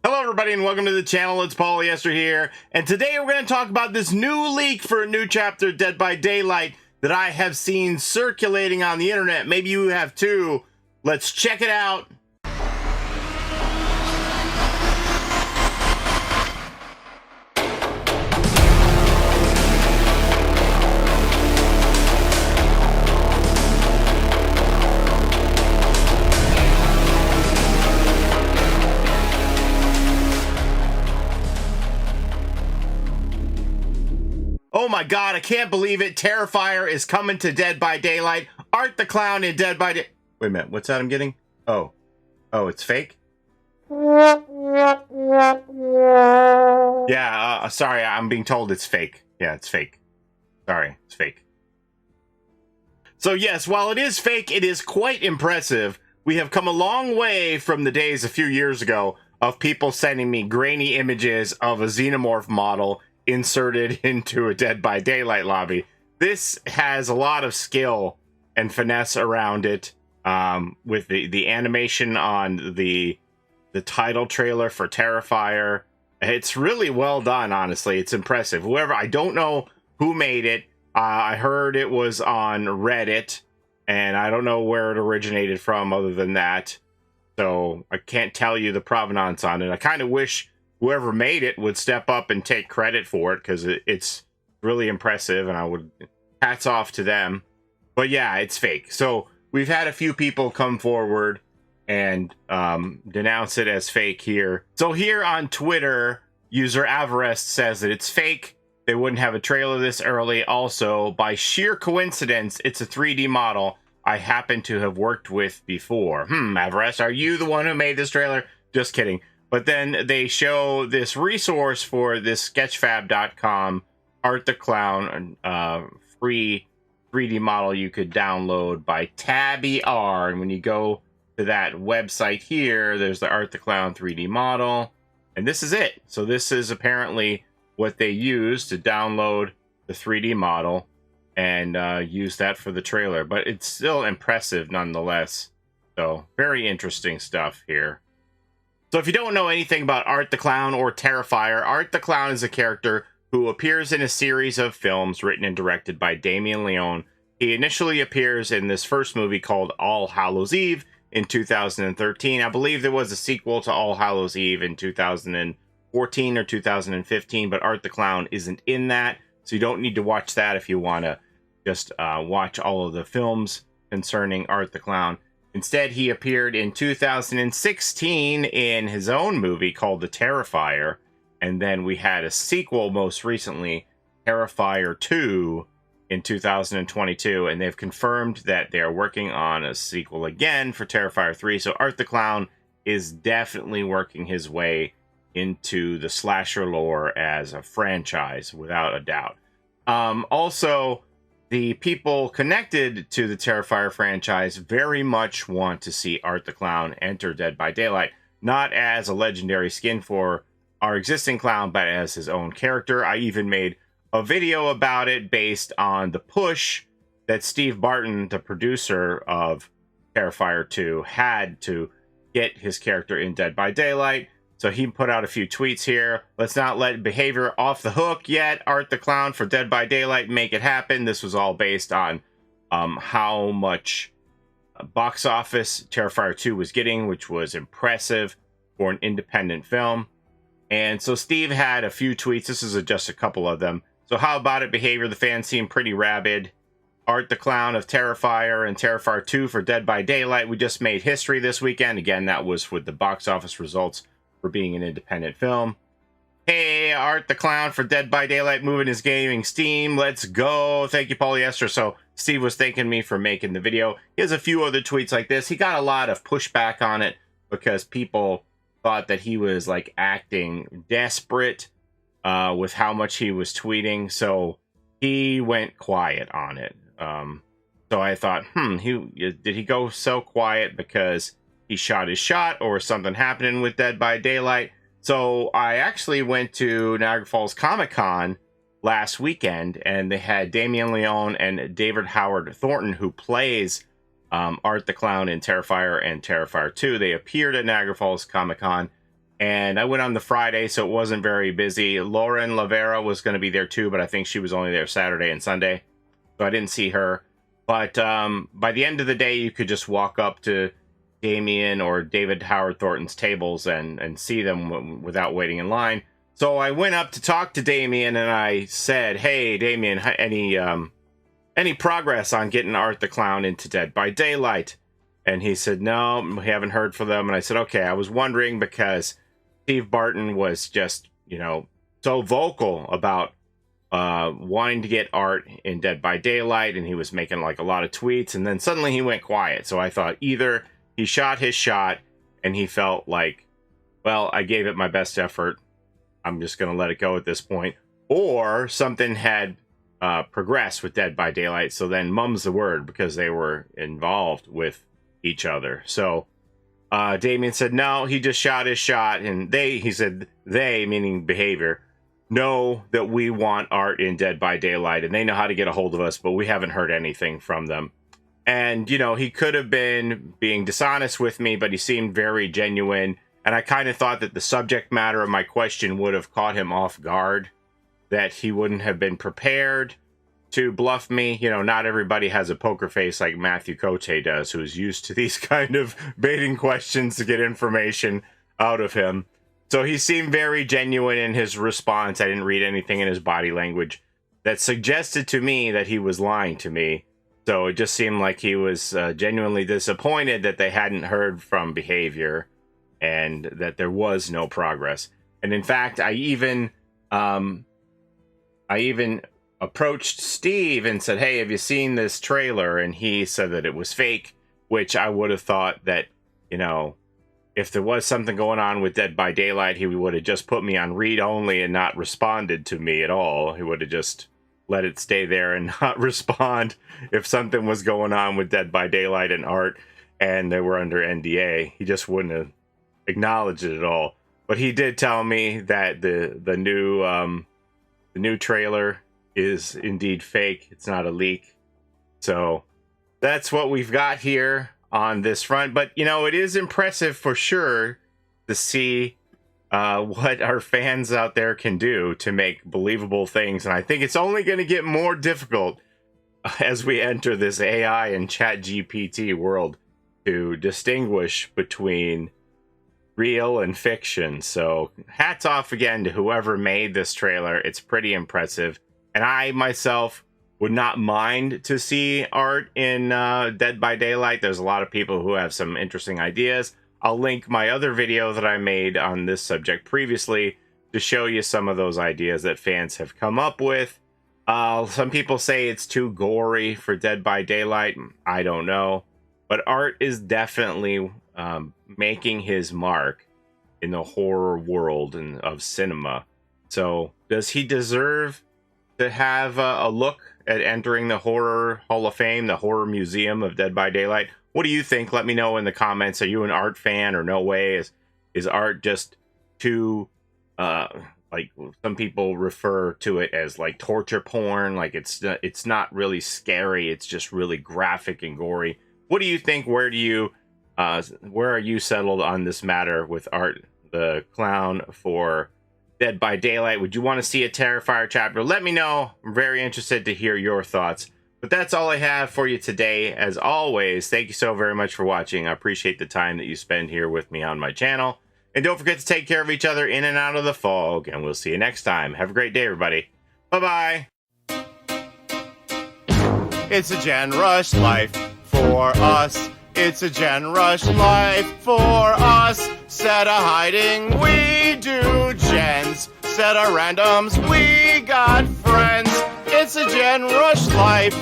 Hello everybody and welcome to the channel. It's Paulie Esther here, and today we're going to talk about this new leak for a new chapter of Dead by Daylight that I have seen circulating on the internet. Maybe you have too. Let's check it out. Oh my god, I can't believe it. Terrifier is coming to Dead by Daylight. Art the Clown in Dead by Day... Wait a minute, what's that I'm getting? Oh, it's fake? Yeah, sorry, I'm being told it's fake. Yeah, it's fake. Sorry, it's fake. So yes, while it is fake, it is quite impressive. We have come a long way from the days a few years ago of people sending me grainy images of a xenomorph model inserted into a Dead by Daylight lobby. This has a lot of skill and finesse around it, with the animation on the title trailer for Terrifier. It's really well done, honestly. It's impressive. I don't know who made it. I heard it was on Reddit, and I don't know where it originated from other than that. So I can't tell you the provenance on it. I kind of wish whoever made it would step up and take credit for it, because it's really impressive, and I would hats off to them. But yeah, it's fake. So we've had a few people come forward and denounce it as fake here. So here on Twitter, user Avarest says that it's fake. They wouldn't have a trailer this early. Also, by sheer coincidence, it's a 3D model I happen to have worked with before. Avarest, are you the one who made this trailer? Just kidding. But then they show this resource for this sketchfab.com Art the Clown, free 3D model you could download by Tabby R. And when you go to that website here, there's the Art the Clown 3D model. And this is it. So this is apparently what they use to download the 3D model and use that for the trailer. But it's still impressive nonetheless. So very interesting stuff here. So if you don't know anything about Art the Clown or Terrifier, Art the Clown is a character who appears in a series of films written and directed by Damian Leon. He initially appears in this first movie called All Hallows Eve in 2013. I believe there was a sequel to All Hallows Eve in 2014 or 2015, but Art the Clown isn't in that, so you don't need to watch that if you want to just watch all of the films concerning Art the Clown. Instead, he appeared in 2016 in his own movie called The Terrifier. And then we had a sequel most recently, Terrifier 2, in 2022. And they've confirmed that they're working on a sequel again for Terrifier 3. So Art the Clown is definitely working his way into the slasher lore as a franchise, without a doubt. Also, the people connected to the Terrifier franchise very much want to see Art the Clown enter Dead by Daylight, not as a legendary skin for our existing clown, but as his own character. I even made a video about it based on the push that Steve Barton, the producer of Terrifier 2, had to get his character in Dead by Daylight. So he put out a few tweets here. Let's not let behavior off the hook yet. Art the Clown for Dead by Daylight. Make it happen. This was all based on how much box office Terrifier 2 was getting, which was impressive for an independent film. And so Steve had a few tweets. This is just a couple of them. So how about it, behavior? The fans seem pretty rabid. Art the Clown of Terrifier and Terrifier 2 for Dead by Daylight. We just made history this weekend. Again, that was with the box office results for being an independent film. Hey, Art the Clown for Dead by Daylight moving his gaming steam. Let's go. Thank you, Paulie Esther. So Steve was thanking me for making the video. He has a few other tweets like this. He got a lot of pushback on it because people thought that he was like acting desperate with how much he was tweeting. So he went quiet on it. So I thought, did he go so quiet because he shot his shot or something happening with Dead by Daylight? So I actually went to Niagara Falls Comic-Con last weekend, and they had Damien Leone and David Howard Thornton, who plays Art the Clown in Terrifier and Terrifier 2. They appeared at Niagara Falls Comic-Con. And I went on the Friday, so it wasn't very busy. Lauren Lavera was going to be there too, but I think she was only there Saturday and Sunday, so I didn't see her. But by the end of the day, you could just walk up to Damien or David Howard Thornton's tables and see them without waiting in line. So I went up to talk to Damien, and I said, "Hey, Damien, any progress on getting Art the Clown into Dead by Daylight?" And he said, "No, we haven't heard from them." And I said, "Okay, I was wondering because Steve Barton was just, so vocal about wanting to get Art in Dead by Daylight, and he was making like a lot of tweets, and then suddenly he went quiet. So I thought either he shot his shot and he felt like, well, I gave it my best effort, I'm just going to let it go at this point, or something had progressed with Dead by Daylight, so then mum's the word because they were involved with each other." So Damien said no, he just shot his shot, and he said they, meaning Behavior, know that we want Art in Dead by Daylight, and they know how to get a hold of us, but we haven't heard anything from them. And, he could have been being dishonest with me, but he seemed very genuine, and I kind of thought that the subject matter of my question would have caught him off guard, that he wouldn't have been prepared to bluff me. Not everybody has a poker face like Matthew Cote does, who's used to these kind of baiting questions to get information out of him. So he seemed very genuine in his response. I didn't read anything in his body language that suggested to me that he was lying to me. So it just seemed like he was genuinely disappointed that they hadn't heard from Behavior and that there was no progress. And in fact, I even approached Steve and said, "Hey, have you seen this trailer?" And he said that it was fake, which I would have thought that, if there was something going on with Dead by Daylight, he would have just put me on read only and not responded to me at all. He would have just let it stay there and not respond if something was going on with Dead by Daylight and Art and they were under NDA. He just wouldn't have acknowledged it at all. But he did tell me that the new trailer is indeed fake. It's not a leak. So that's what we've got here on this front. But it is impressive for sure to see what our fans out there can do to make believable things, and I think it's only going to get more difficult as we enter this AI and Chat GPT world to distinguish between real and fiction. So hats off again to whoever made this trailer. It's pretty impressive, and I myself would not mind to see Art in Dead by Daylight. There's a lot of people who have some interesting ideas. I'll link my other video that I made on this subject previously to show you some of those ideas that fans have come up with. Some people say it's too gory for Dead by Daylight. I don't know. But Art is definitely making his mark in the horror world and of cinema. So does he deserve to have a look at entering the Horror Hall of Fame, the Horror Museum of Dead by Daylight? What do you think? Let me know in the comments. Are you an Art fan or no way? Is Art just too, like some people refer to it as like torture porn? Like it's not really scary. It's just really graphic and gory. What do you think? Where are you settled on this matter with Art the Clown for Dead by Daylight? Would you want to see a Terrifier chapter? Let me know. I'm very interested to hear your thoughts. But that's all I have for you today. As always, thank you so very much for watching. I appreciate the time that you spend here with me on my channel. And don't forget to take care of each other in and out of the fog. And we'll see you next time. Have a great day, everybody. Bye-bye. It's a Gen Rush life for us. It's a Gen Rush life for us. Set a hiding, we do gens. Set a randoms, we got friends. It's a Gen Rush life.